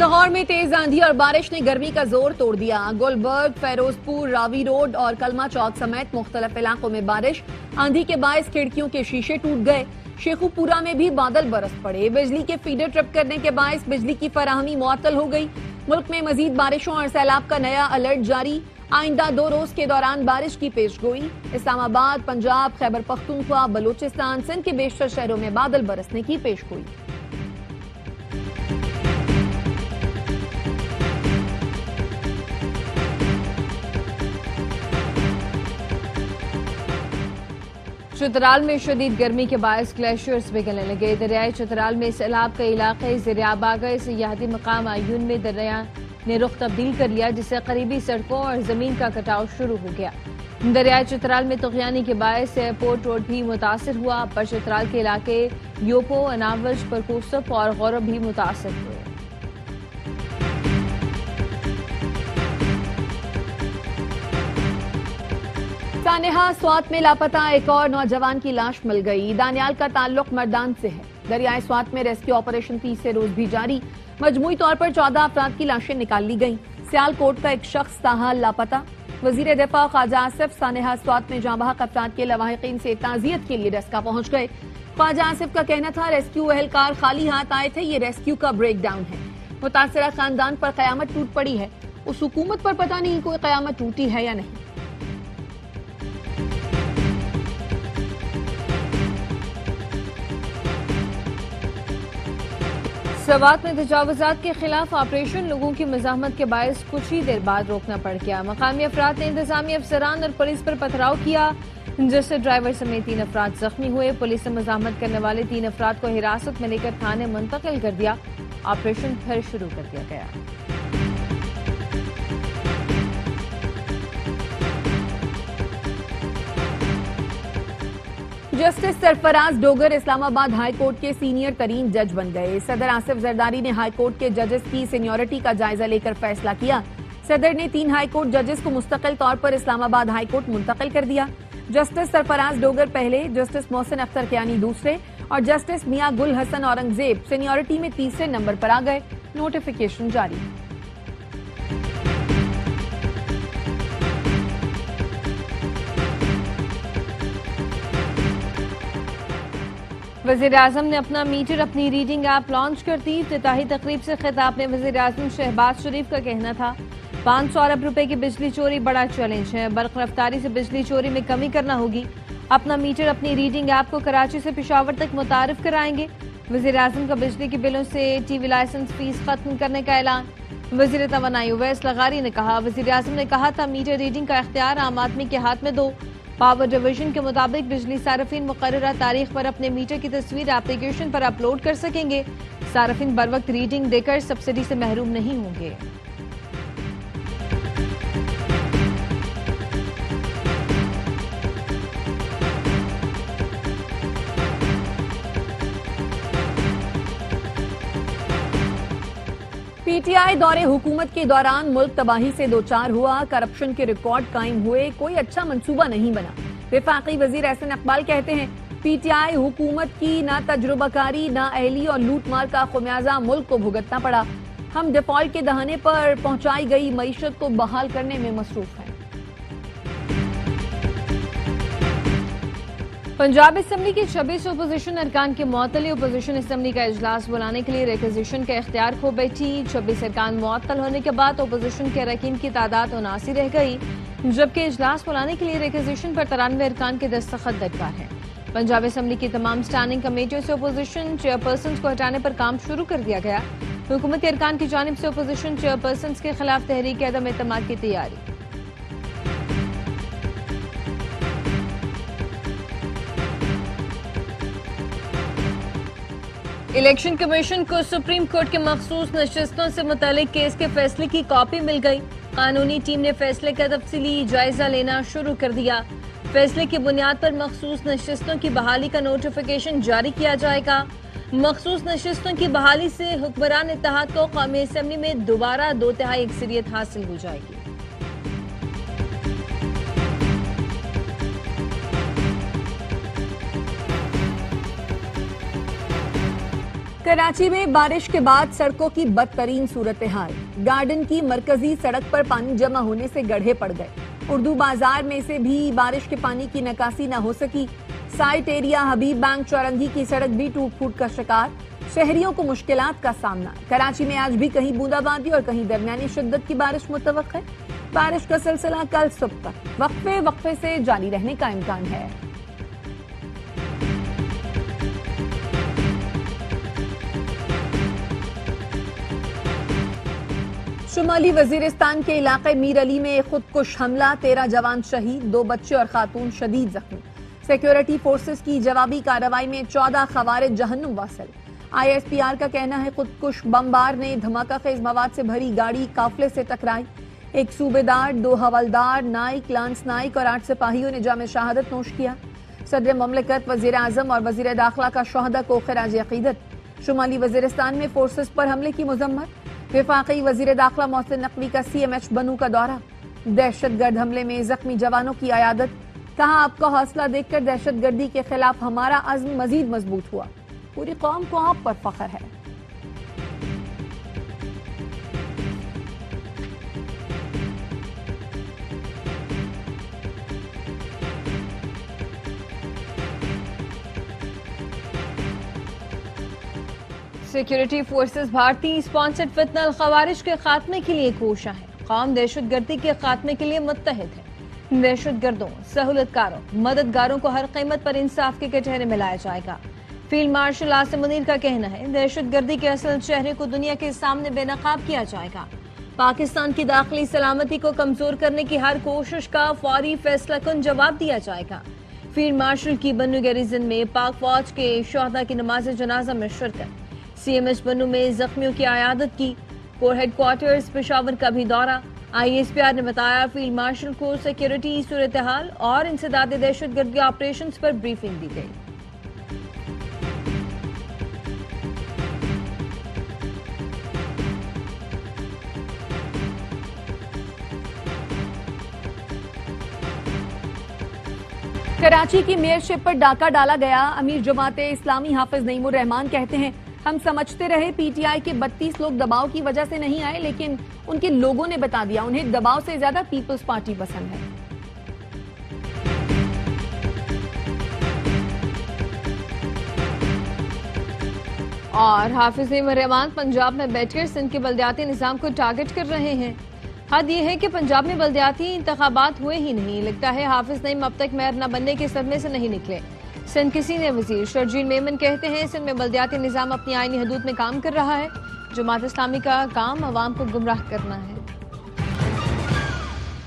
लाहौर में तेज आंधी और बारिश ने गर्मी का जोर तोड़ दिया। गुलबर्ग, फेरोजपुर, रावी रोड और कलमा चौक समेत मुख्तलिफ इलाकों में बारिश। आंधी के बायस खिड़कियों के शीशे टूट गए। शेखुपुरा में भी बादल बरस पड़े। बिजली के फीडर ट्रिप करने के बायस बिजली की फराहमी मुअत्तल हो गई। मुल्क में मजीद बारिशों और सैलाब का नया अलर्ट जारी। आइंदा 2 रोज के दौरान बारिश की पेशगोई। इस्लामाबाद, पंजाब, खैबर पख्तूनख्वा, बलूचिस्तान, सिंध के बेशतर शहरों में बादल बरसने की पेशगोई। चित्राल में शदीद गर्मी के बायस ग्लेशियर्स पिघलने लगे। दरियाई चित्राल में सैलाब के इलाके ज़ेरियाब आ गए। सियाहती मकाम आयून में दरिया ने रुख तब्दील कर लिया, जिससे करीबी सड़कों और जमीन का कटाव शुरू हो गया। दरियाई चित्राल में तुगयानी के बायस एयरपोर्ट रोड भी मुतासर हुआ। अपर चित्राल के इलाके योपो, अनावज, परकोसप और गौरव भी मुतासर हुए। सानेहा स्वात में लापता एक और नौजवान की लाश मिल गई। दानियाल का ताल्लुक मर्दान से है। दरियाई स्वात में रेस्क्यू ऑपरेशन तीसरे रोज भी जारी। मजमूई तौर पर 14 अफराद की लाशें निकाल ली गईं। सियालकोट का एक शख्स ताहाल लापता। वजीर दिफा ख्वाजा आसिफ सानेहा स्वात में जांबहक अफराद के लवाहिकीन से ताजियत के लिए रेस्का पहुंच गए। ख्वाजा आसिफ का कहना था रेस्क्यू एहलकार खाली हाथ आए थे, ये रेस्क्यू का ब्रेक डाउन है। मुतासरा खानदान पर कयामत टूट पड़ी है। उस हुकूमत पर पता नहीं कोई कयामत टूटी है या नहीं। सवात में तजावुजात के खिलाफ ऑपरेशन लोगों की मज़ाहमत के बायस कुछ ही देर बाद रोकना पड़ गया। मकामी अफराद ने इंतजामी अफसरान और पुलिस पर पथराव किया, जिससे ड्राइवर समेत 3 अफराद जख्मी हुए। पुलिस ने मज़ाहमत करने वाले 3 अफराद को हिरासत में लेकर थाने मुंतकिल कर दिया। ऑपरेशन फिर शुरू कर दिया गया। Justice Sarfaraz Dogar Islamabad high court के सीनियर तरीन जज बन गए। सदर आसिफ जरदारी ने हाई कोर्ट के जजेस की सीनियरिटी का जायजा लेकर फैसला किया। सदर ने 3 हाई कोर्ट जजेस को मुस्तकिल तौर पर इस्लामाबाद हाई कोर्ट मुंतकिल कर दिया। जस्टिस सरफराज डोगर पहले, जस्टिस मोहसिन अख्तर कियानी दूसरे और जस्टिस मियां गुल हसन औरंगजेब सीनियरिटी में तीसरे नंबर पर आ गए। नोटिफिकेशन जारी। वज़ीर आज़म ने अपना मीटर अपनी रीडिंग ऐप लॉन्च कर दी। इफ्तिताही तकरीब से खिताब में वज़ीर आज़म शहबाज शरीफ का कहना था 500 अरब रुपए की बिजली चोरी बड़ा चैलेंज है। बर्क रफ्तारी से बिजली चोरी में कमी करना होगी। अपना मीटर अपनी रीडिंग ऐप को कराची से पेशावर तक मुतारिफ कराएंगे। वज़ीर आज़म का बिजली के बिलों से टीवी लाइसेंस फीस खत्म करने का ऐलान। वज़ीर तवानाई उवैस लगारी ने कहा वज़ीर आज़म ने कहा था मीटर रीडिंग का इख्तियार आम आदमी के हाथ में दो। पावर डिवीजन के मुताबिक बिजली सार्फिन मुकर्ररा तारीख पर अपने मीटर की तस्वीर एप्लीकेशन पर अपलोड कर सकेंगे। सार्फिन बर वक्त रीडिंग देकर सब्सिडी से महरूम नहीं होंगे। पीटीआई दौरे हुकूमत के दौरान मुल्क तबाही से दोचार हुआ। करप्शन के रिकॉर्ड कायम हुए, कोई अच्छा मंसूबा नहीं बना। वफाकी वजीर एहसन इकबाल कहते हैं पीटीआई हुकूमत की ना तजुर्बाकारी, ना अहली और लूटमार का खुमियाजा मुल्क को भुगतना पड़ा। हम डिफॉल्ट के दहाने पर पहुंचाई गई मईशत को बहाल करने में मसरूफ हैं। पंजाब असम्बली की 26 अपोजिशन अरकान के मुअत्तली अपोजिशन असम्बली का इजलास बुलाने के लिए रिक्विजिशन का इख्तियार खो बैठी। 26 अरकान मुअत्तल होने के बाद अपोजिशन के अरकान की तादाद 79 रह गई, जबकि इजलास बुलाने के लिए रिक्विजिशन पर 93 अरकान के दस्तखत दरकार हैं। पंजाब असम्बली की तमाम स्टैंडिंग कमेटियों से अपोजिशन चेयरपर्सन को हटाने पर काम शुरू कर दिया गया। हुकूमती अरकान की जानिब से अपोजिशन चेयरपर्सन के खिलाफ तहरीक अदम एतमाद की तैयारी। इलेक्शन कमीशन को सुप्रीम कोर्ट के मखसूस नशिस्तों से मुतालिक केस के फैसले की कॉपी मिल गई। कानूनी टीम ने फैसले का तफसीली जायजा लेना शुरू कर दिया। फैसले की बुनियाद पर मखसूस नशिस्तों की बहाली का नोटिफिकेशन जारी किया जाएगा। मखसूस नशिस्तों की बहाली से हुक्मरान इत्तेहाद को कौमी असम्बली में दोबारा 2/3 अक्सरियत हासिल हो जाएगी। कराची में बारिश के बाद सड़कों की बदतरीन सूरत हाल। गार्डन की मरकजी सड़क पर पानी जमा होने से गड्ढे पड़ गए। उर्दू बाजार में से भी बारिश के पानी की निकासी न हो सकी। साइट एरिया हबीब बैंक चौरंगी की सड़क भी टूट फूट का शिकार। शहरियों को मुश्किलात का सामना। कराची में आज भी कहीं बूंदाबांदी और कहीं दरमियानी शिद्दत की बारिश मुतवक्क है। बारिश का सिलसिला कल सुबह तक वक्फे से जारी रहने का इम्कान है। शुमाली वजीरिस्तान के इलाके मीर अली में खुदकुश हमला, 13 जवान शहीद, 2 बच्चे और खातून शदीद जख्मी। सिक्योरिटी फोर्सेस की जवाबी कार्रवाई में 14 खवारिज जहन्नुम वासिल। ISPR का कहना है खुदकुश बमबार ने धमाका खेज मवाद से भरी गाड़ी काफिले से टकराई। एक सूबेदार, 2 हवलदार, नाइक, लांस नाइक और 8 सिपाहियों ने जामे शहादत नोश किया। सदर ममलिकत, वजीर आजम और वजीर दाखिला का शोहदा को खिराज अकीदत। शुमाली वजीरिस्तान में फोर्सेस पर हमले की मुजम्मत। वफाकी वजीर दाखिला मोहसिन नकवी का CMH बनू का दौरा। दहशतगर्द हमले में जख्मी जवानों की अयादत। कहा, आपका हौसला देखकर दहशतगर्दी के खिलाफ हमारा अज़्म मजीद मजबूत हुआ। पूरी कौम को आप पर फख्र है। सिक्योरिटी फोर्सेस भारतीय स्पॉन्सर्ड फितनल खवारिज के खात्मे के लिए कोशा है। कौम दहशतगर्दी के खात्मे के लिए मुत्तहिद है। दहशतगर्दों, सहूलतकारों, मददगारों को हर कीमत पर इंसाफ के कटहरे में लाया जाएगा। फील्ड मार्शल आसिम मुनीर का कहना है, दहशतगर्दी के असल चेहरे को दुनिया के सामने बेनकाब किया जाएगा। पाकिस्तान की दाखिली सलामती को कमजोर करने की हर कोशिश का फौरी फैसलाकुन जवाब दिया जाएगा। फील्ड मार्शल की बन्नू गैरिजन में पाक फौज के शोहदा की नमाज जनाजा में शिरकत। CMH बन्नू में जख्मियों की आयादत की। कोर हेडक्वार्टर्स पेशावर का भी दौरा। ISPR ने बताया, फील्ड मार्शल को सिक्योरिटी सूरत हाल और इंसदाद दहशतगर्दी ऑपरेशंस पर ब्रीफिंग दी गई। कराची की मेयरशिप पर डाका डाला गया। अमीर जमाते इस्लामी हाफिज नईमुर रहमान कहते हैं, हम समझते रहे PTI के 32 लोग दबाव की वजह से नहीं आए, लेकिन उनके लोगों ने बता दिया उन्हें दबाव से ज्यादा पीपल्स पार्टी पसंद है। और हाफिज नईमुर रहमान पंजाब में बैठकर सिंध के बल्दियाती निजाम को टारगेट कर रहे हैं। हद यह है कि पंजाब में बल्दियाती इंतखाबात हुए ही नहीं। लगता है हाफिज नईम अब तक मेयर न बनने के सदमे से नहीं निकले। सिंध के सीनियर वजीर शर्जील मेमन कहते हैं, सिंध में बल्दियाती निजाम अपनी आईनी हदूद में काम कर रहा है। जमात इस्लामी का काम अवाम को गुमराह करना है।